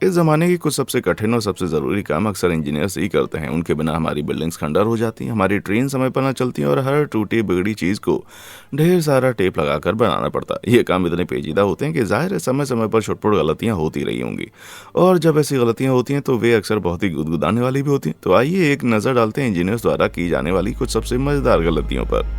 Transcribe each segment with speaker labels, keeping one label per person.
Speaker 1: इस जमाने के कुछ सबसे कठिन और सबसे ज़रूरी काम अक्सर इंजीनियर्स ही करते हैं। उनके बिना हमारी बिल्डिंग्स खंडर हो जाती हैं, हमारी ट्रेन समय पर न चलती हैं और हर टूटी बिगड़ी चीज़ को ढेर सारा टेप लगाकर बनाना पड़ता है। ये काम इतने पेचीदा होते हैं कि जाहिर है समय समय पर छुटपुट गलतियाँ होती रही होंगी, और जब ऐसी गलतियाँ होती हैं तो वे अक्सर बहुत ही गुदगुदाने वाली भी होती हैं। तो आइए एक नज़र डालते हैं इंजीनियर्स द्वारा की जाने वाली कुछ सबसे मज़ेदार गलतियों पर।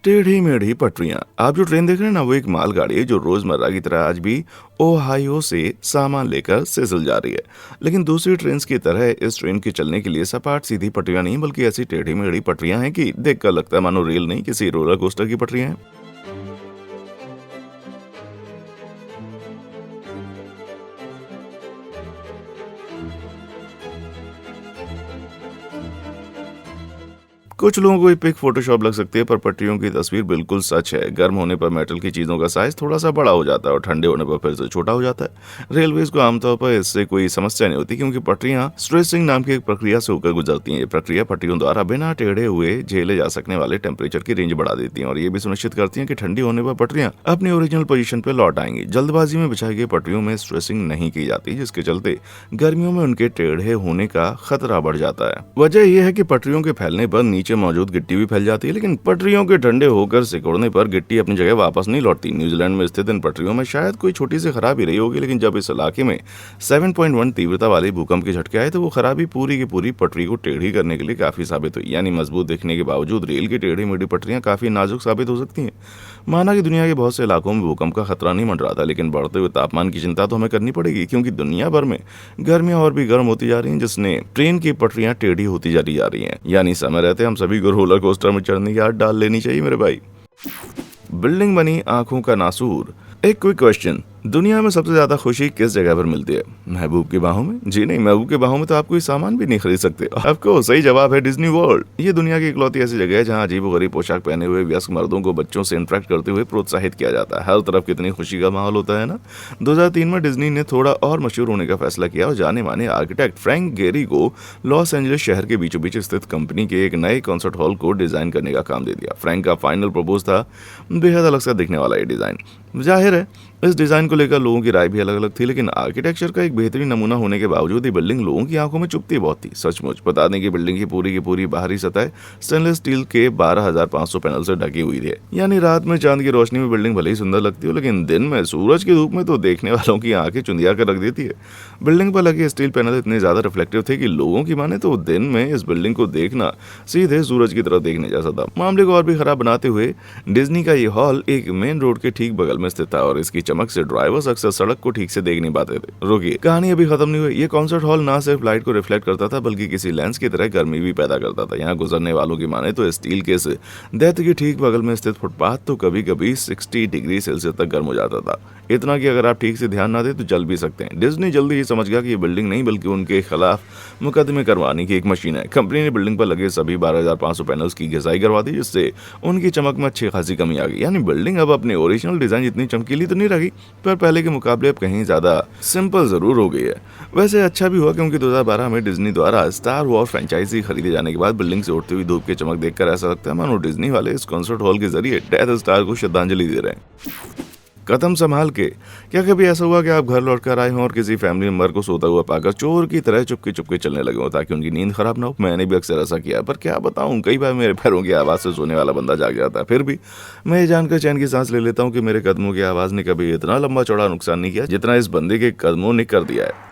Speaker 1: टेढ़ी मेढ़ी पटरियां। आप जो ट्रेन देख रहे हैं ना, वो एक मालगाड़ी है जो रोजमर्रा की तरह आज भी ओहायो से सामान लेकर सिसिल जा रही है। लेकिन दूसरी ट्रेन की तरह इस ट्रेन के चलने के लिए सपाट सीधी पटरियां नहीं, बल्कि ऐसी टेढ़ी मेढ़ी पटरियां हैं कि देखकर लगता है मानो रेल नहीं, किसी रोलर कोस्टर की पटरियां हैं। कुछ लोगों को ये पिक फोटोशॉप लग सकती है, पर पटरियों की तस्वीर बिल्कुल सच है। गर्म होने पर मेटल की चीज़ों का साइज थोड़ा सा बड़ा हो जाता है और ठंडे होने पर फिर से छोटा हो जाता है। रेलवेज को आमतौर पर इससे कोई समस्या नहीं होती, क्योंकि पटरियां स्ट्रेसिंग नाम की एक प्रक्रिया से होकर गुजरती हैं। ये प्रक्रिया पटरियों द्वारा बिना टेढ़े हुए झेले जा सकने वाले टेम्परेचर की रेंज बढ़ा देती है, और ये भी सुनिश्चित करती है कि ठंडी होने पर पटरियां अपनी ओरिजिनल पोजीशन पर लौट आएंगी। जल्दबाजी में बिछाई गई पटरियों में स्ट्रेसिंग नहीं की जाती, जिसके चलते गर्मियों में उनके टेढ़े होने का खतरा बढ़ जाता है। वजह यह है कि पटरियों के फैलने पर नीचे मौजूद गिट्टी भी फैल जाती है, लेकिन पटरियों के ठंडे होकर सिकुड़ने पर गिट्टी अपनी जगह वापस नहीं लौटती। न्यूजीलैंड में स्थित इन पटरियों में शायद कोई छोटी सी खराबी रही होगी, लेकिन जब इस इलाके में 7.1 तीव्रता वाले भूकंप के झटके आए तो वो खराबी पूरी की पूरी पटरी को टेढ़ी करने के लिए काफी साबित हुई। यानी मजबूत दिखने के बावजूद रेल की टेढ़ी मेढ़ी पटरियां काफी नाजुक साबित हो सकती हैं। माना कि दुनिया के बहुत से इलाकों में भूकंप का खतरा नहीं मंडरा था, लेकिन बढ़ते हुए तापमान की चिंता तो हमें करनी पड़ेगी, क्योंकि दुनिया भर में गर्मियां और भी गर्म होती जा रही हैं, जिसने ट्रेन की पटरियां टेढ़ी होती जा रही हैं। यानी समय रहते हम सभी को रोलर कोस्टर में चढ़ने की आदत डाल लेनी चाहिए मेरे भाई। बिल्डिंग बनी आंखों का नासूर। एक क्विक क्वेश्चन, दुनिया में सबसे ज्यादा खुशी किस जगह पर मिलती है? महबूब की बाहों में? जी नहीं, महबूब की बाहों में तो आप कोई सामान भी नहीं खरीद सकते। आपको सही जवाब है डिज्नी वर्ल्ड। ये दुनिया की इकलौती ऐसी जगह है जहाँ अजीबोगरीब पोशाक पहने हुए वयस्क मर्दों को बच्चों से इंटरेक्ट करते हुए प्रोत्साहित किया जाता है। हर तरफ कितनी खुशी का माहौल होता है ना। 2003 में डिज्नी ने थोड़ा और मशहूर होने का फैसला किया और जाने माने आर्किटेक्ट फ्रैंक गेरी को लॉस एंजलिस शहर के बीचों बीच स्थित कंपनी के एक नए कॉन्सर्ट हॉल को डिजाइन करने का काम दे दिया। फ्रैंक का फाइनल प्रपोज था बेहद अलग सा दिखने वाला ये डिजाइन। जाहिर है इस डिजाइन को लेकर लोगों की राय भी अलग अलग थी, लेकिन आर्किटेक्चर का एक बेहतरीन नमूना होने के बावजूद ये बिल्डिंग लोगों की आंखों में चुभती बहुत थी। सचमुच बता दें कि बिल्डिंग की पूरी बाहरी सतह स्टेनलेस स्टील के 12,500 पैनल से ढकी हुई थी। यानी रात में चांद की रोशनी में बिल्डिंग भले ही सुंदर लगती हो, लेकिन दिन में सूरज की धूप में तो देखने वालों की आंखें चुंधिया कर रख देती है। बिल्डिंग पर लगे स्टील पैनल इतने ज्यादा रिफ्लेक्टिव थे कि लोगों की माने तो दिन में इस बिल्डिंग को देखना सीधे सूरज की तरफ देखने जैसा था। मामले को और भी खराब बनाते हुए डिज्नी का ये हॉल एक मेन रोड के ठीक बगल में स्थित था, और इसकी चमक से ड्राइवर्स अक्सर सड़क को ठीक से देख नहीं पाते थे। रुकिए, कहानी अभी खत्म नहीं हुई। ये कॉन्सर्ट हॉल ना सिर्फ लाइट को रिफ्लेक्ट करता था, बल्कि किसी लेंस की तरह गर्मी भी पैदा करता था। यहाँ गुजरने वालों की माने तो स्टील के दैत्य के ठीक बगल में स्थित फुटपाथ तो कभी कभी 60 डिग्री सेल्सियस तक गर्म हो जाता था। इतना कि अगर आप ठीक से ध्यान ना दे तो जल भी सकते हैं। डिज्नी जल्दी ही समझ गया कि ये बिल्डिंग नहीं, बल्कि उनके खिलाफ मुकदमे करवाने की एक मशीन है। कंपनी ने बिल्डिंग पर लगे सभी 12,500 पैनल्स की घिसाई करवा दी, जिससे उनकी चमक में अच्छी खासी कमी आ गई। यानी बिल्डिंग अब अपने ओरिजिनल डिजाइन जितनी चमकीली तो नहीं रही, पर पहले के मुकाबले अब कहीं ज्यादा सिंपल जरूर हो गई है। वैसे अच्छा भी हुआ, क्योंकि 2012 में डिज्नी द्वारा स्टार वॉर फ्रेंचाइजी खरीदे जाने के बाद बिल्डिंग से उठती हुई धूप की चमक देखकर ऐसा लगता है मानो डिज्नी वाले इस कॉन्सर्ट हॉल के जरिए डेथ स्टार को श्रद्धांजलि दे रहे हैं। कदम संभाल के। क्या कभी ऐसा हुआ कि आप घर लौट कर आए हों और किसी फैमिली मेंबर को सोता हुआ पाकर चोर की तरह चुपके चुपके चलने लगे हो ताकि उनकी नींद खराब ना हो? मैंने भी अक्सर ऐसा किया, पर क्या बताऊं, कई बार मेरे पैरों की आवाज़ से सोने वाला बंदा जाग जाता है। फिर भी मैं ये जानकर चैन की सांस ले लेता हूँ कि मेरे कदमों की आवाज़ ने कभी इतना लंबा चौड़ा नुकसान नहीं किया जितना इस बंदे के कदमों ने कर दिया है।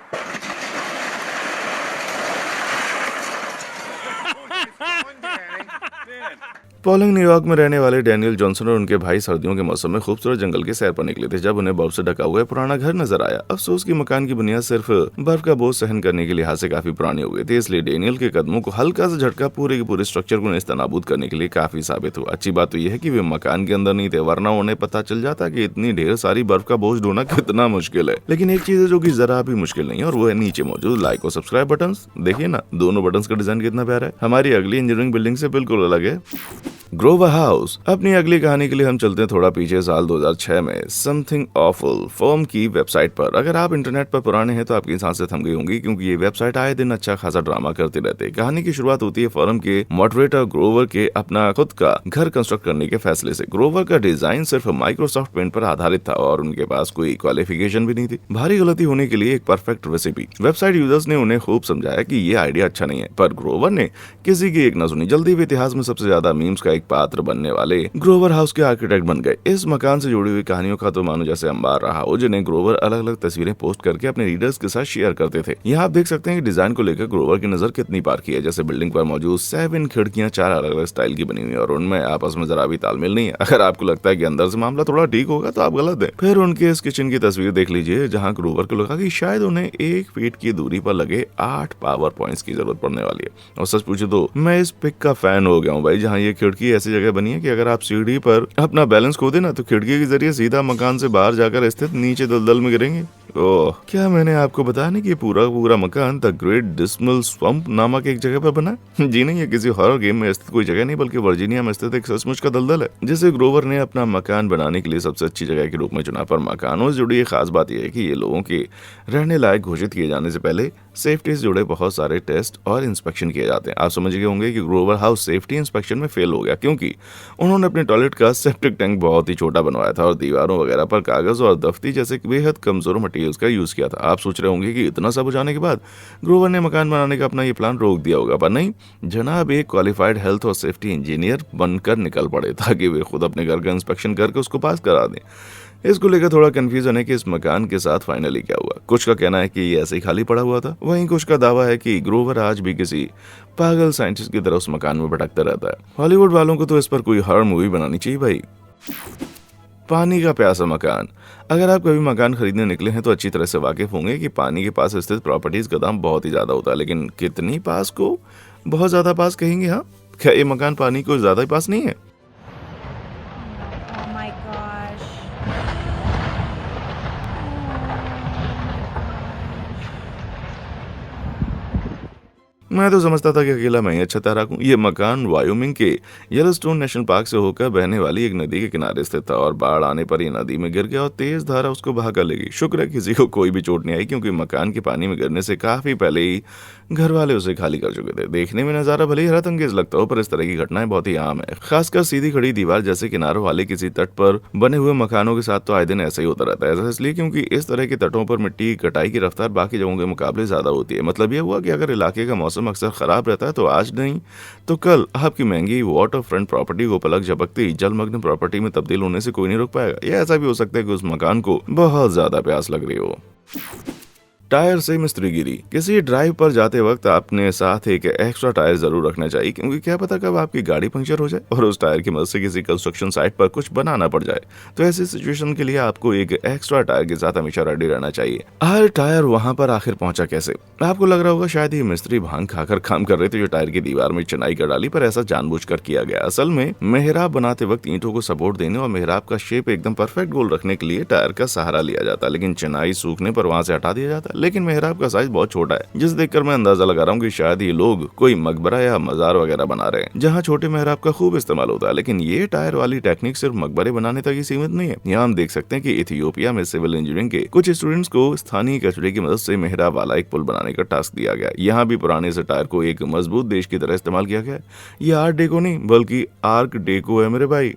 Speaker 1: पोलिंग न्यूयॉर्क में रहने वाले डैनियल जॉनसन और उनके भाई सर्दियों के मौसम में खूबसूरत जंगल के सैर पर निकले थे, जब उन्हें बर्फ से ढका हुआ पुराना घर नजर आया। अफसोस की मकान की बुनियाद सिर्फ बर्फ का बोझ सहन करने के लिहाज से काफी पुरानी हो गई थी, इसलिए डैनियल के कदमों को हल्का सा झटका पूरे के पूरे स्ट्रक्चर को नेस्तनाबूद करने के लिए काफी साबित हुआ। अच्छी बात तो यह है कि वे मकान के अंदर नहीं थे, वरना उन्हें पता चल जाता कि इतनी ढेर सारी बर्फ का बोझ ढोना कितना मुश्किल है। लेकिन एक चीज है जो कि जरा भी मुश्किल नहीं है, और वो है नीचे मौजूद लाइक और सब्सक्राइब बटन। देखिए ना, दोनों बटन का डिजाइन कितना प्यारा है। हमारी अगली इंजीनियरिंग बिल्डिंग से बिल्कुल अलग है। ग्रोवर हाउस। अपनी अगली कहानी के लिए हम चलते हैं थोड़ा पीछे साल 2006 में समथिंग ऑफुल फर्म की वेबसाइट पर। अगर आप इंटरनेट पर पुराने हैं तो आपकी सांसें थम गई होंगी, क्योंकि ये वेबसाइट आए दिन अच्छा खासा ड्रामा करती रहती है। कहानी की शुरुआत होती है फर्म के मॉडरेटर ग्रोवर के अपना खुद का घर कंस्ट्रक्ट करने के फैसले से। ग्रोवर का डिजाइन सिर्फ माइक्रोसॉफ्ट पेंट पर आधारित था और उनके पास कोई क्वालिफिकेशन भी नहीं थी। भारी गलती होने के लिए एक परफेक्ट रेसिपी। वेबसाइट यूजर्स ने उन्हें खूब समझाया कि ये आइडिया अच्छा नहीं है, पर ग्रोवर ने किसी की एक न सुनी। जल्दी वे इतिहास में सबसे ज्यादा मीम्स का एक पात्र बनने वाले ग्रोवर हाउस के आर्किटेक्ट बन गए। इस मकान से जुड़ी हुई कहानियों का तो मानो जैसे अंबार रहा हो, जिन्हें ग्रोवर अलग अलग तस्वीरें पोस्ट करके अपने रीडर्स के साथ शेयर करते थे। यहाँ आप देख सकते हैं कि डिजाइन को लेकर ग्रोवर की नजर कितनी पारखी है। जैसे बिल्डिंग पर मौजूद 7 खिड़कियां 4 अलग अलग स्टाइल की बनी हुई और उनमें आपस में जरा भी तालमेल नहीं है। अगर आपको लगता है कि अंदर से मामला थोड़ा ठीक होगा तो आप गलत है। फिर उनके इस किचन की तस्वीर देख लीजिए, जहाँ ग्रोवर को लगा कि शायद उन्हें 1 फीट की दूरी पर लगे 8 पावर पॉइंट्स की जरूरत पड़ने वाली है। और सच पूछे तो मैं इस पिक का फैन हो गया हूँ भाई, जहाँ ये खिड़की ऐसी जगह बनी है कि अगर आप सीढ़ी पर अपना बैलेंस खो दे ना तो खिड़की के जरिए सीधा मकान से बाहर जाकर स्थित नीचे दलदल में गिरेंगे। ओह, क्या मैंने आपको बताया नहीं कि पूरा मकान द ग्रेट डिस्मल स्वम्प नामक एक जगह पर बना है? जी नहीं, ये किसी हॉरर गेम में स्थित कोई जगह नहीं, बल्कि वर्जीनिया में स्थित एक सचमुच का दलदल है, जिसे ग्रोवर ने अपना मकान बनाने के लिए सबसे अच्छी जगह के रूप में चुना। पर मकानों से जुड़ी एक खास बात यह है कि ये लोगों के रहने लायक घोषित किए जाने से पहले सेफ्टी से जुड़े बहुत सारे टेस्ट और इंस्पेक्शन किए जाते हैं। आप समझ गए होंगे कि ग्रोवर हाउस सेफ्टी इंस्पेक्शन में फेल हो गया, क्योंकि उन्होंने अपने टॉयलेट का सेप्टिक टैंक बहुत ही छोटा बनवाया था और दीवारों वगैरह पर कागज और दफ्ती जैसे बेहद कमजोर मटेरियल्स का यूज किया था। आप सोच रहे होंगे कि इतना सब हो जाने के बाद ग्रोवर ने मकान बनाने का अपना ये प्लान रोक दिया होगा, पर नहीं, जनाब एक क्वालिफाइड हेल्थ और सेफ्टी इंजीनियर बनकर निकल पड़े ताकि वे खुद अपने घर का इंस्पेक्शन करके उसको पास करा दें। इसको लेकर थोड़ा कंफ्यूजन है कि इस मकान के साथ फाइनली क्या हुआ। कुछ का कहना है कि ये ऐसे ही खाली पड़ा हुआ था, वहीं कुछ का दावा है कि ग्रोवर आज भी किसी पागल साइंटिस्ट की तरह उस मकान में भटकता रहता है। हॉलीवुड वालों को तो इस पर कोई हॉरर मूवी बनानी चाहिए भाई। पानी का प्यासा मकान। अगर आप कभी मकान खरीदने निकले हैं तो अच्छी तरह से वाकिफ होंगे कि पानी के पास स्थित प्रॉपर्टीज का दाम बहुत ही ज्यादा होता है, लेकिन कितनी पास को बहुत ज्यादा पास कहेंगे? हाँ, क्या ये मकान पानी को ज्यादा ही पास नहीं है?
Speaker 2: Oh my gosh.
Speaker 1: मैं तो समझता था कि अकेला मैं ही अच्छा तैराक हूँ। ये मकान वायोमिंग के येलोस्टोन नेशनल पार्क से होकर बहने वाली एक नदी के किनारे स्थित था और बाढ़ आने पर ये नदी में गिर गया और तेज धारा उसको बहा कर ले गई। शुक्र है किसी को कोई भी चोट नहीं आई, क्योंकि मकान के पानी में गिरने से काफी पहले ही घर वाले उसे खाली कर चुके थे। देखने में नजारा भले ही हैरत अंगेज लगता हो, पर इस तरह की घटनाएं बहुत ही आम है। खासकर सीधी खड़ी दीवार जैसे किनारों वाले किसी तट पर बने हुए मकानों के साथ तो आए दिन ऐसा ही होता रहता है। ऐसा इसलिए क्योंकि इस तरह के तटों पर मिट्टी की कटाई की रफ्तार बाकी जगहों के मुकाबले ज्यादा होती है। मतलब यह हुआ कि अगर इलाके का मौसम अक्सर खराब रहता है तो आज नहीं तो कल आपकी महंगी वाटर फ्रंट प्रॉपर्टी को पलक झपकते ही जलमग्न प्रॉपर्टी में तब्दील होने से कोई नहीं रोक पाएगा। यह ऐसा भी हो सकता है कि उस मकान को बहुत ज्यादा प्यास लग रही हो। टायर से मिस्त्रीगिरी। किसी ड्राइव पर जाते वक्त अपने साथ एक एक्स्ट्रा टायर जरूर रखना चाहिए, क्योंकि क्या पता कब आपकी गाड़ी पंक्चर हो जाए और उस टायर की मदद से किसी कंस्ट्रक्शन साइट पर कुछ बनाना पड़ जाए। तो ऐसी सिचुएशन के लिए आपको एक एक्स्ट्रा टायर के साथ हमेशा रेडी रहना चाहिए। हर टायर वहां पर आखिर पहुंचा कैसे? आपको लग रहा होगा शायद ये मिस्त्री भांग खाकर काम कर रहे थे जो टायर की दीवार में चिनाई कर डाली, पर ऐसा जानबूझकर किया गया। असल में मेहराब बनाते वक्त ईंटों को सपोर्ट देने और मेहराब का शेप एकदम परफेक्ट गोल रखने के लिए टायर का सहारा लिया जाता है, लेकिन चिनाई सूखने पर वहां से हटा दिया जाता है। लेकिन मेहराब का साइज बहुत छोटा है, जिसे देखकर मैं अंदाजा लगा रहा हूँ कि शायद ये लोग कोई मकबरा या मजार वगैरह बना रहे हैं, जहाँ छोटे मेहराब का खूब इस्तेमाल होता है। लेकिन ये टायर वाली टेक्निक सिर्फ मकबरे बनाने तक ही सीमित नहीं है। यहाँ हम देख सकते हैं कि इथियोपिया में सिविल इंजीनियरिंग के कुछ स्टूडेंट्स को स्थानीय कचरे की मदद से मेहराब वाला एक पुल बनाने का टास्क दिया गया। यहाँ भी पुराने से टायर को एक मजबूत देश की तरह इस्तेमाल किया गया। ये आर्ट डेको नहीं बल्कि आर्क डेको है मेरे भाई।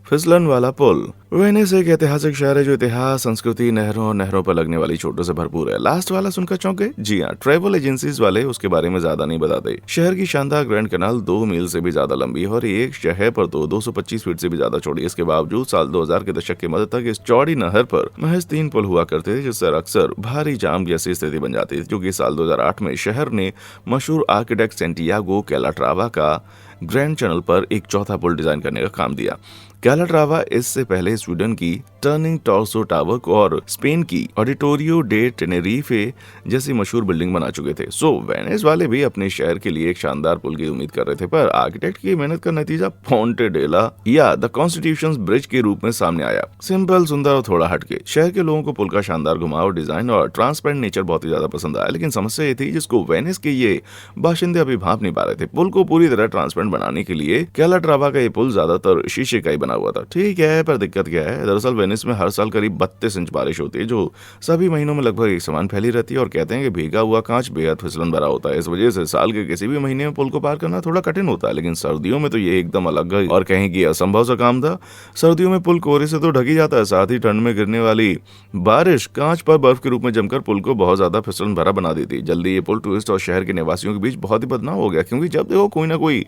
Speaker 1: फिसलन वाला पुल। वेनिस एक ऐतिहासिक शहर है जो इतिहास, संस्कृति, नहरों और नहरों पर लगने वाली चोटों से भरपूर है। लास्ट वाला सुनकर चौंके? जी हाँ, ट्रैवल एजेंसीज वाले उसके बारे में ज्यादा नहीं बताते। शहर की शानदार ग्रैंड कैनाल 2 मील से भी ज्यादा लंबी है और एक शहर पर तो 225 फीट से भी ज्यादा चौड़ी। इसके बावजूद साल 2000 के दशक के मध्य तक इस चौड़ी नहर पर महज 3 पुल हुआ करते थे, जिससे अक्सर भारी जाम जैसी स्थिति बन जाती थी। क्योंकि साल 2008 में शहर ने मशहूर आर्किटेक्ट सेंटियागो कैलाट्रावा का ग्रैंड चैनल पर एक चौथा पुल डिजाइन करने का काम दिया। कैलाट्रावा इससे पहले स्वीडन की टर्निंग टॉर्सो टावर को और स्पेन की ऑडिटोरियो डे टेनेरिफे जैसी मशहूर बिल्डिंग बना चुके थे। सो वेनिस वाले भी अपने शहर के लिए एक शानदार पुल की उम्मीद कर रहे थे, पर आर्किटेक्ट की मेहनत का नतीजा पोंटे डेला या द कॉन्स्टिट्यूशन ब्रिज के रूप में सामने आया। सिंपल, सुंदर और थोड़ा हटके। शहर के लोगों को पुल का शानदार घुमाव, डिजाइन और ट्रांसपेरेंट नेचर बहुत ही ज्यादा पसंद आया, लेकिन समस्या ये थी जिसको वेनिस के ये बाशिंदे अभी भांप नहीं पा रहे थे। पुल को पूरी तरह ट्रांसपेरेंट बनाने के लिए कैलाट्रावा का ये पुल ज्यादातर शीशे का ही बना हुआ था। ठीक है, पर दिक्कत क्या है, दरअसल वेनिस में हर साल करीब 32 इंच बारिश होती है, जो सभी महीनों में लगभग एक समान फैली रहती है, और कहते हैं कि भीगा हुआ कांच बेहद फिसलन भरा होता है। इस वजह से साल के किसी भी महीने में पुल को पार करना थोड़ा कठिन होता है, लेकिन सर्दियों में तो ये एकदम अलग है और कहीं की असंभव सा काम था। सर्दियों में पुल कोहरे से तो ढक ही जाता है, साथ ही ठंड में गिरने वाली बारिश कांच पर बर्फ के रूप में जमकर पुल को बहुत ज्यादा फिसलन भरा बना देती। जल्दी ये पुल टूरिस्ट और शहर के निवासियों के बीच बहुत ही बदनाम हो गया, क्योंकि जब देखो कोई ना कोई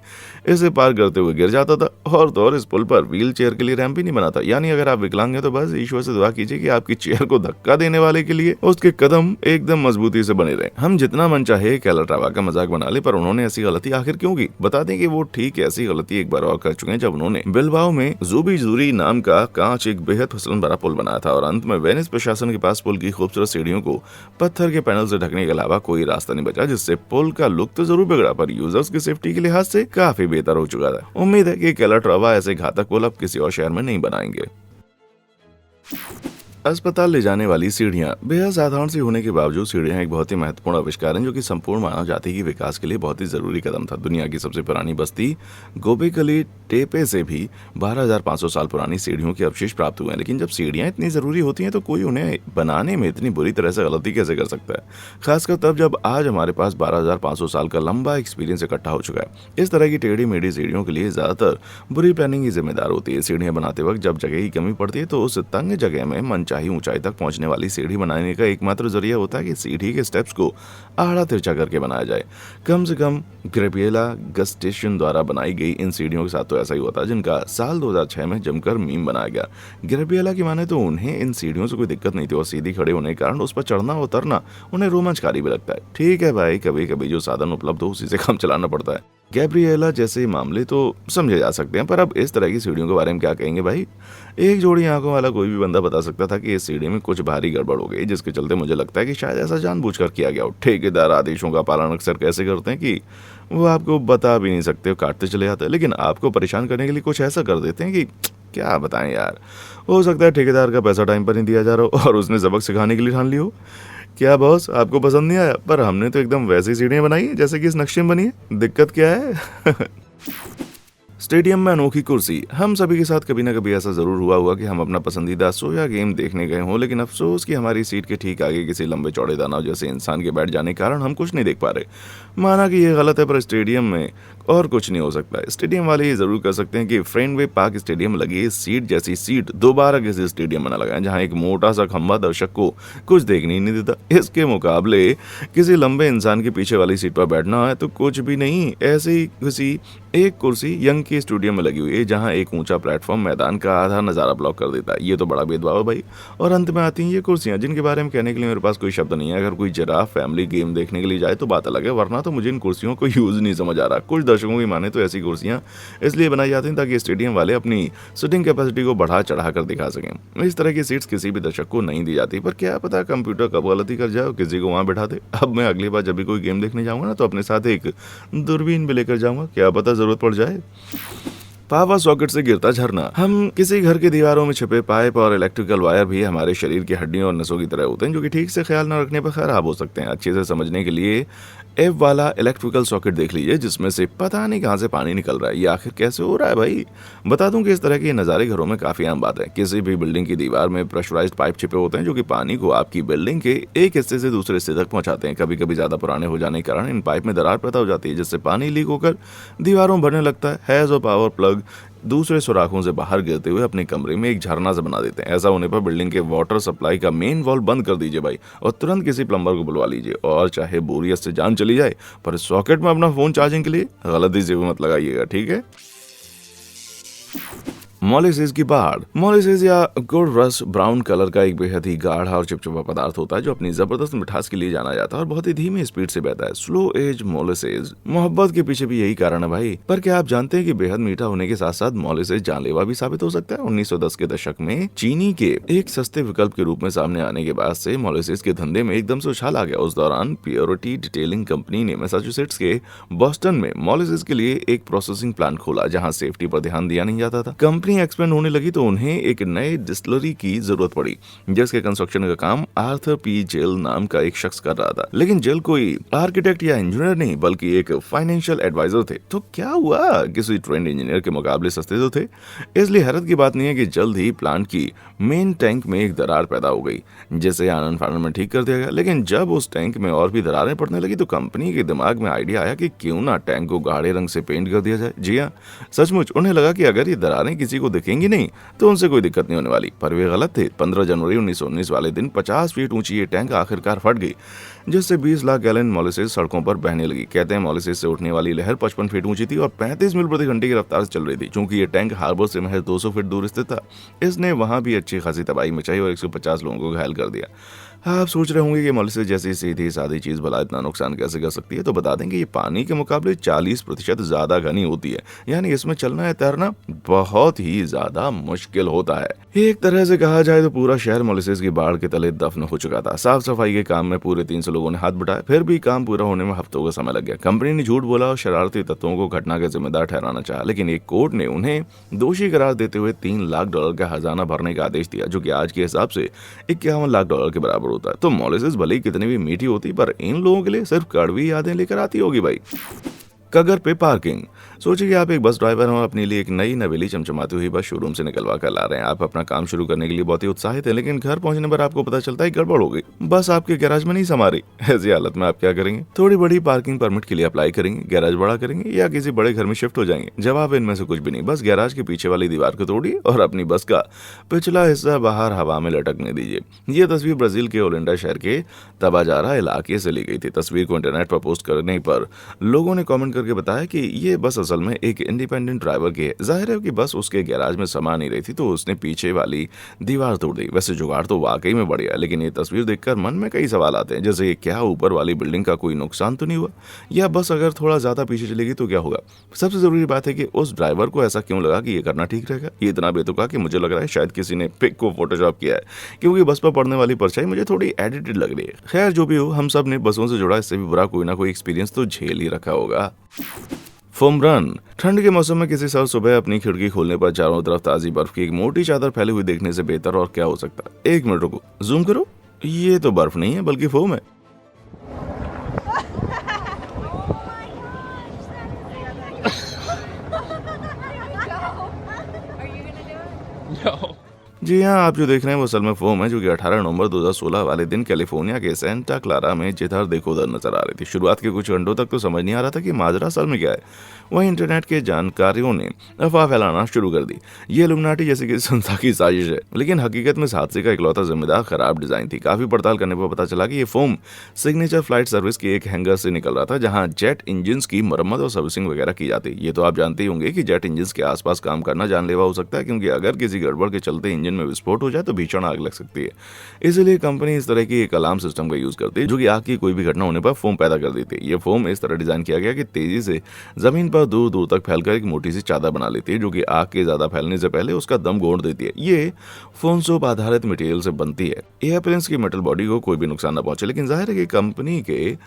Speaker 1: इसे पार करते हुए गिर जाता था। और तो और इस पुल पर व्हील चेयर के लिए रैंप भी नहीं बना था, यानी अगर आप विकलांग हैं तो बस ईश्वर से दुआ कीजिए कि आपकी चेयर को धक्का देने वाले के लिए उसके कदम एकदम मजबूती से बने रहे। हम जितना मन चाहे कैलाट्रावा का मजाक बना ले, पर उन्होंने ऐसी गलती आखिर क्यों की? बता दें कि वो ठीक ऐसी गलती एक बार और कर चुके हैं, जब उन्होंने बिलबाओ में ज़ुबी ज़ुरी नाम का कांच एक बेहद फिसलन भरा पुल बनाया था, और अंत में वेनिस प्रशासन के पास पुल की खूबसूरत सीढ़ियों को पत्थर के पैनल से ढकने के अलावा कोई रास्ता नहीं बचा, जिससे पुल का लुक तो जरूर बिगड़ा, पर यूजर्स की सेफ्टी के लिहाज से काफी बेहतर हो चुका था। उम्मीद है कि कैलाट्रावा ऐसे घातक पुल अब किसी और शहर में नहीं बनाएंगे। अस्पताल ले जाने वाली सीढ़ियां बेहद साधारण सी होने के बावजूद सीढ़ियां एक बहुत ही महत्वपूर्ण आविष्कार हैं, जो कि संपूर्ण मानव जाति के विकास के लिए बहुत ही जरूरी कदम था। दुनिया की सबसे पुरानी बस्ती गोबेकली टेपे से भी 12,500 साल पुरानी सीढ़ियों के अवशेष प्राप्त हुए हैं, लेकिन जब सीढ़ियां इतनी जरूरी होती हैं तो कोई उन्हें बनाने में इतनी बुरी तरह से गलती कैसे कर सकता है, खासकर तब जब आज हमारे पास 12,500 साल का लंबा एक्सपीरियंस इकट्ठा हो चुका है। इस तरह की टेढ़ी मेढ़ी सीढ़ियों के लिए ज्यादातर बुरी प्लानिंग ही जिम्मेदार होती है। सीढ़ियां बनाते वक्त जब जगह की कमी पड़ती है तो उस तंग जगह में मनचाही ऊंचाई तक पहुंचने वाली सीढ़ी बनाने का एकमात्र जरिया होता है कि सीढ़ी के स्टेप्स को आड़ा तिरछा करके बनाया जाए। कम से कम ग्रेबिएला गस्टेशन द्वारा बनाई गई इन सीढ़ियों के साथ तो ऐसा ही हुआ था, जिनका साल 2006 में जमकर मीम बनाया गया। ग्रेबिएला की माने तो उन्हें इन सीढ़ियों से कोई दिक्कत नहीं थी, और सीधी खड़े होने के कारण उस पर चढ़ना उतरना उन्हें रोमांचकारी भी लगता है। ठीक है भाई, कभी कभी जो साधन उपलब्ध हो उसी से काम चलाना पड़ता है। गैब्रिएला जैसे मामले तो समझे जा सकते हैं, पर अब इस तरह की सीढ़ियों के बारे में क्या कहेंगे भाई? एक जोड़ी आंखों वाला कोई भी बंदा बता सकता था कि इस सीढ़ी में कुछ भारी गड़बड़ हो गई, जिसके चलते मुझे लगता है कि शायद ऐसा जानबूझकर किया गया हो। ठेकेदार आदेशों का पालन अक्सर कैसे करते हैं कि वो आपको बता भी नहीं सकते, काटते चले जाते हैं, लेकिन आपको परेशान करने के लिए कुछ ऐसा कर देते हैं कि क्या बताएं यार। हो सकता है ठेकेदार का पैसा टाइम पर नहीं दिया जा रहा हो और उसने सबक सिखाने के लिए ठान ली हो। क्या बॉस, आपको पसंद नहीं आया? पर हमने तो एकदम वैसी सीढ़ियां बनाई है जैसे कि इस नक्शे में बनी है। दिक्कत क्या है? स्टेडियम में अनोखी कुर्सी। हम सभी के साथ कभी ना कभी ऐसा जरूर हुआ होगा कि हम अपना पसंदीदा शो या गेम देखने गए हों, लेकिन अफसोस कि हमारी सीट के ठीक आगे किसी लंबे चौड़े दानव जैसे इंसान के बैठ जाने के कारण हम कुछ नहीं देख पा रहे। माना कि यह गलत है, पर स्टेडियम में और कुछ नहीं हो सकता है। स्टेडियम वाले ये जरूर कर सकते हैं कि फ्रेंडवे पार्क स्टेडियम में लगी सीट जैसी सीट दोबारा किसी स्टेडियम में न लगाएं, जहां एक मोटा सा खंभा दर्शक को कुछ देखने ही नहीं देता। इसके मुकाबले किसी लंबे इंसान के पीछे वाली सीट पर बैठना है तो कुछ भी नहीं, ऐसे ही किसी एक कुर्सी यंग के स्टूडियो में लगी हुई है, जहां एक ऊंचा प्लेटफॉर्म मैदान का आधा नजारा ब्लॉक कर देता है। ये तो बड़ा भेदभाव है भाई। और अंत में आती हैं ये कुर्सियां, जिनके बारे में कहने के लिए मेरे पास कोई शब्द नहीं है। अगर कोई जिराफ फैमिली गेम देखने के लिए जाए तो बात अलग है, वरना तो मुझे इन कुर्सियों को यूज नहीं समझ आ रहा। कुछ दर्शकों की माने तो ऐसी कुर्सियां इसलिए बनाई जाती हैं ताकि स्टेडियम वाले अपनी सिटिंग कैपेसिटी को बढ़ा चढ़ा कर दिखा सकें। इस तरह की सीट्स किसी भी दर्शक को नहीं दी जाती, पर क्या पता कंप्यूटर कब गलती कर जाए और किसी को वहां बैठा दे। अब मैं अगली बार जब भी कोई गेम देखने जाऊंगा ना तो अपने साथ एक दूरबीन भी लेकर जाऊंगा, क्या पता जरूरत पड़ जाए। पावर सॉकेट से गिरता झरना। हम किसी घर की दीवारों में छिपे पाइप और इलेक्ट्रिकल वायर भी हमारे शरीर की हड्डियों और नसों की तरह होते हैं, जो कि ठीक से ख्याल न रखने पर खराब हो सकते हैं। अच्छे से समझने के लिए एफ वाला इलेक्ट्रिकल सॉकेट देख लीजिए, जिसमें से पता नहीं कहां से पानी निकल रहा है। ये आखिर कैसे हो रहा है भाई? बता दूं कि इस तरह के नज़ारे घरों में काफी आम बात है। किसी भी बिल्डिंग की दीवार में प्रेशराइज्ड पाइप छिपे होते हैं, जो कि पानी को आपकी बिल्डिंग के एक हिस्से से दूसरे हिस्से तक पहुंचाते हैं। कभी कभी ज्यादा पुराने हो जाने के कारण इन पाइप में दरार पैदा हो जाती है, जिससे पानी लीक होकर दीवारों में भरने लगता है। हैज और पावर प्लग दूसरे सुराखों से बाहर गिरते हुए अपने कमरे में एक झरना से बना देते हैं। ऐसा होने पर बिल्डिंग के वाटर सप्लाई का मेन वॉल्व बंद कर दीजिए भाई, और तुरंत किसी प्लम्बर को बुलवा लीजिए। और चाहे बोरियत से जान चली जाए, पर सॉकेट में अपना फोन चार्जिंग के लिए गलती से भी मत लगाइएगा, ठीक है? मोलिसेस की बाढ़। मोलिसेस या गुड़ रस ब्राउन कलर का एक बेहद ही गाढ़ा और चिपचिपा पदार्थ होता है, जो अपनी जबरदस्त मिठास के लिए जाना जाता है और बहुत ही धीमी स्पीड से बहता है। Slow as molasses. मोहब्बत के पीछे भी यही कारण है भाई। पर क्या आप जानते हैं कि बेहद मीठा होने के साथ साथ मोलिसेस जानलेवा भी साबित हो सकता है? 1910 के दशक में चीनी के एक सस्ते विकल्प के रूप में सामने आने के बाद से मोलिसेस के धंधे में एकदम से उछाल आ गया। उस दौरान प्योरिटी डिटेलिंग कंपनी ने मैसाचुसेट्स के बॉस्टन में मोलिसेस के लिए एक प्रोसेसिंग प्लांट खोला, जहां सेफ्टी पर ध्यान दिया नहीं जाता था। कंपनी कंपनी एक्सपेंड होने लगी तो उन्हें एक नए डिस्टिलरी की जरूरत पड़ी, जिसके कंस्ट्रक्शन का काम आर्थर पी जेल नाम का एक शख्स कर रहा था। लेकिन जेल कोई आर्किटेक्ट या इंजीनियर नहीं बल्कि एक फाइनेंशियल एडवाइजर थे। तो क्या हुआ, किसी ट्रेंड इंजीनियर के मुकाबले सस्ते तो थे। इसलिए हैरत की बात नहीं है कि जल्द ही प्लांट की मेन टैंक में एक दरार पैदा हो गई, जिसे आनंद फानन में ठीक कर दिया गया। लेकिन जब उस टैंक में और भी दरारें पड़ने लगी तो कंपनी के दिमाग में आइडिया आया कि क्यों ना टैंक को गाढ़े रंग से पेंट कर दिया जाए। जी हाँ, सचमुच उन्हें लगा कि अगर ये दरारें किसी को दिखेंगी नहीं तो उनसे कोई दिक्कत नहीं होने वाली। पर वे गलत थे। 15 जनवरी 1919 वाले दिन 50 फीट ऊंची ये टैंक आखिरकार फट गई, जिससे 20 लाख गैलन मोलेसिस सड़कों पर बहने लगी। कहते हैं मोलेसिस से उठने वाली लहर 55 फीट ऊंची थी और 35 मील प्रति घंटे की रफ्तार से चल रही थी। चूंकि ये टैंक हार्बर से महज 200 फीट दूर स्थित था, इसने वहां भी अच्छी खासी तबाही मचाई और 150 लोगों को घायल कर दिया। आप सोच रहे होंगे कि मोलेसिस जैसी सीधी सादी चीज भला इतना नुकसान कैसे कर सकती है। तो बता दें कि ये पानी के मुकाबले 40% ज्यादा घनी होती है, यानी इसमें चलना या तैरना बहुत ही ज्यादा मुश्किल होता है। एक तरह से कहा जाए तो पूरा शहर मोलेसिस की बाढ़ के तले दफन हो चुका था। साफ सफाई के काम में पूरे 300 लोगों ने हाथ बटाए, फिर भी काम पूरा होने में हफ्तों का समय लग गया। कंपनी ने झूठ बोला और शरारती तत्वों को घटना का जिम्मेदार ठहराना चाहा, लेकिन एक कोर्ट ने उन्हें दोषी करार देते हुए $3 लाख का हर्जाना भरने का आदेश दिया, जो कि आज के हिसाब से $51 लाख के बराबर होता है। तो मोलेसिस भले ही कितनी भी मीठी होती, पर इन लोगों के लिए सिर्फ कड़वी यादें लेकर आती होगी भाई। कगर पे पार्किंग। सोचिए कि आप एक बस ड्राइवर हो, अपने लिए एक नई नवेली चमचमाती हुई बस शोरूम से निकलवा कर ला रहे हैं। आप अपना काम शुरू करने के लिए बहुत ही उत्साहित हैं, लेकिन घर पहुंचने पर आपको पता चलता है गड़बड़ हो गई, बस आपके गैराज में नहीं समा रही। ऐसी हालत में आप क्या करेंगे? थोड़ी बड़ी पार्किंग परमिट के लिए अप्लाई करेंगे, गैराज बड़ा करेंगे या किसी बड़े घर में शिफ्ट हो जाएंगे? जवाब इनमें से कुछ भी नहीं। बस गैराज के पीछे वाली दीवार को तोड़िए और अपनी बस का पिछला हिस्सा बाहर हवा में लटकने दीजिए। ये तस्वीर ब्राजील के ओलिंडा शहर के तबाजारा इलाके से ली गई थी। तस्वीर को इंटरनेट पर पोस्ट करने पर लोगों ने कमेंट करके बताया कि ये बस असल में एक इंडिपेंडेंट ड्राइवर की है। जाहिर है कि बस उसके गैराज में समा नहीं रही थी तो उसने पीछे वाली दीवार तोड़ दी। वैसे जुगाड़ तो वाकई में बढ़िया है, लेकिन ये तस्वीर देखकर मन में कई सवाल आते हैं, जैसे क्या ऊपर वाली बिल्डिंग का कोई नुकसान तो नहीं हुआ, या बस अगर थोड़ा ज्यादा पीछे चलेगी तो क्या होगा। सबसे जरूरी बात है कि उस ड्राइवर को ऐसा क्यों लगा कि ये करना ठीक रहेगा। ये इतना बेतुका कि मुझे लग रहा है शायद किसी ने पिक को फोटोशॉप किया है, क्योंकि बस पर पड़ने वाली परछाई मुझे थोड़ी एडिटेड लग रही है। खैर जो भी हो, हम सब ने बसों से जुड़ा इससे भी बुरा कोई ना कोई एक्सपीरियंस तो झेल ही रखा होगा। Foam run. ठंड के मौसम में किसी शख्स सुबह अपनी खिड़की खोलने पर चारों तरफ ताजी बर्फ की एक मोटी चादर फैली हुई देखने से बेहतर और क्या हो सकता है। 1 मिनट रुको, जूम करो। ये तो बर्फ नहीं है बल्कि फोम है।
Speaker 2: No.
Speaker 1: जी हाँ, आप जो देख रहे हैं वो असल में फोम है, जो कि 18 नवंबर 2016 वाले दिन कैलिफोर्निया के सेंटा क्लारा में जिधर देखो उधर नजर आ रही थी। शुरुआत के कुछ घंटों तक तो समझ नहीं आ रहा था कि माजरा असल में क्या है। वहीं इंटरनेट के जानकारियों ने अफवाह फैलाना शुरू कर दी, ये इल्यूमिनाटी जैसी किसी संस्था की साजिश है। लेकिन हकीकत में इस हादसे का इकलौता जिम्मेदार खराब डिजाइन थी। काफी पड़ताल करने पर पता चला कि ये फोम सिग्नेचर फ्लाइट सर्विस के एक हैंगर से निकल रहा था, जहां जेट इंजन की मरम्मत और सर्विसिंग वगैरह की जाती। ये तो आप जानते ही होंगे कि जेट इंजन के आसपास काम करना जानलेवा हो सकता है, क्योंकि अगर किसी गड़बड़ के चलते इंजन में विस्फोट हो जाए तो भीषण आग लग सकती है। इसलिए कंपनी इस तरह की एक अलार्म सिस्टम का यूज करती है, जो कि आग की कोई भी घटना होने पर फोम पैदा कर देती है। ये फोम इस तरह डिजाइन किया गया कि तेजी से जमीन पर दूर दूर तक फैलकर एक मोटी सी चादर बना लेती है, जो कि आग के ज्यादा फैलने से पहले उसका दम घोंट देती है। ये फोम सोप आधारित मटेरियल से बनती है। एयरप्लेन्स की मेटल बॉडी को कोई भी नुकसान न पहुंचे, लेकिन जाहिर है कि कंपनी के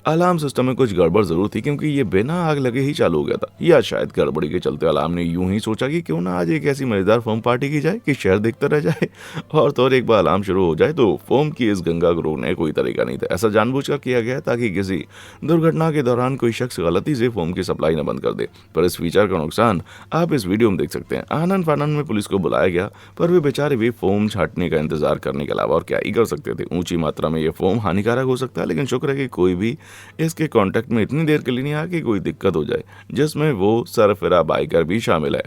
Speaker 1: अलार्म सिस्टम में कुछ गड़बड़ जरूर थी, क्योंकि ये बिना आग लगे ही चालू हो गया था। या शायद गड़बड़ी के चलते अलार्म ने यूं ही सोचा कि क्यों ना आज एक ऐसी मजेदार फोम पार्टी की जाए कि शहर दिखता रह जाए, और तो और एक बार अलार्म शुरू हो जाए तो फोम की इस गंगा को रोकने कोई तरीका नहीं था। ऐसा जानबूझकर किया गया ताकि किसी दुर्घटना के दौरान कोई शख्स गलती से फोम की सप्लाई न बंद कर दे। पर इस फीचर का नुकसान आप इस वीडियो में देख सकते हैं। आनंद फानंद में पुलिस को बुलाया गया, पर वे बेचारे भी फोम छाटने का इंतजार करने के अलावा और क्या ही कर सकते थे। ऊंची मात्रा में ये फोम हानिकारक हो सकता है, लेकिन शुक्र है कि कोई भी इसके कांटेक्ट में इतनी देर के लिए नहीं आया कि कोई दिक्कत हो जाए, जिसमें वो सरफिरा बाइकर भी शामिल है।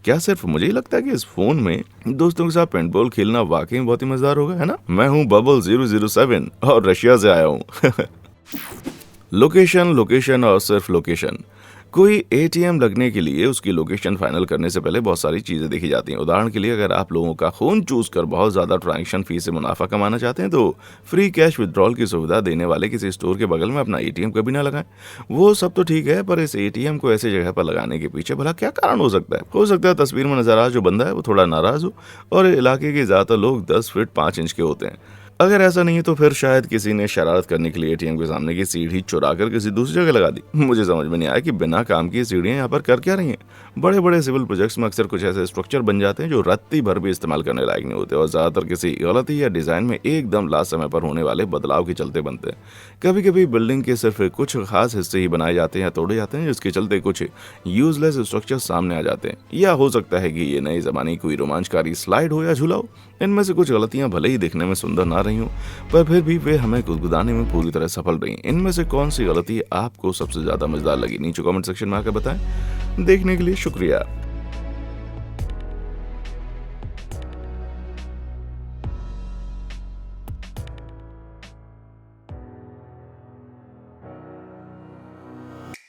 Speaker 1: क्या सिर्फ मुझे ही लगता है कि इस फोन में दोस्तों के साथ पेंटबॉल खेलना वाकई बहुत ही मजेदार होगा, है ना? मैं हूं बबल 007 और रशिया से आया हूं। लोकेशन, लोकेशन और सिर्फ लोकेशन। कोई एटीएम लगने के लिए उसकी लोकेशन फाइनल करने से पहले बहुत सारी चीजें देखी जाती हैं। उदाहरण के लिए, अगर आप लोगों का खून चूस कर बहुत ज्यादा ट्रांजैक्शन फीस से मुनाफा कमाना चाहते हैं तो फ्री कैश विड्रॉल की सुविधा देने वाले किसी स्टोर के बगल में अपना एटीएम कभी ना लगाएं। वो सब तो ठीक है, पर इस एटीएम को ऐसी जगह पर लगाने के पीछे भला क्या कारण हो सकता है? हो सकता है तस्वीर में नजर आ जो बंदा है वो थोड़ा नाराज हो और इलाके के ज्यादातर लोग 10 फीट 5 इंच के होते हैं। अगर ऐसा नहीं है तो फिर शायद किसी ने शरारत करने के लिए एटीएम के सामने की सीढ़ी चुरा कर किसी दूसरी जगह लगा दी। मुझे समझ में नहीं आया कि बिना काम की सीढ़ियां यहाँ पर कर क्या रही हैं। बड़े बड़े सिविल प्रोजेक्ट्स में अक्सर कुछ ऐसे स्ट्रक्चर बन जाते हैं जो रत्ती भर भी इस्तेमाल करने लायक नहीं होते और ज़्यादातर किसी गलती या डिज़ाइन में एकदम लास्ट समय पर होने वाले बदलाव के चलते बनते हैं। कभी कभी बिल्डिंग के सिर्फ कुछ खास हिस्से ही बनाए जाते हैं या तोड़े जाते हैं, जिसके चलते कुछ यूजलेस स्ट्रक्चर सामने आ जाते हैं। या हो सकता है कि ये नए ज़माने की कोई रोमांचकारी स्लाइड हो या झूला हो। इनमें से कुछ गलतियां भले ही दिखने में सुंदर ना रही हों, पर फिर भी वे हमें गुदगुदाने में पूरी तरह सफल रही। इनमें से कौन सी गलती आपको सबसे ज़्यादा मजेदार लगी? नीचे कमेंट सेक्शन में आकर बताएं। देखने के लिए शुक्रिया।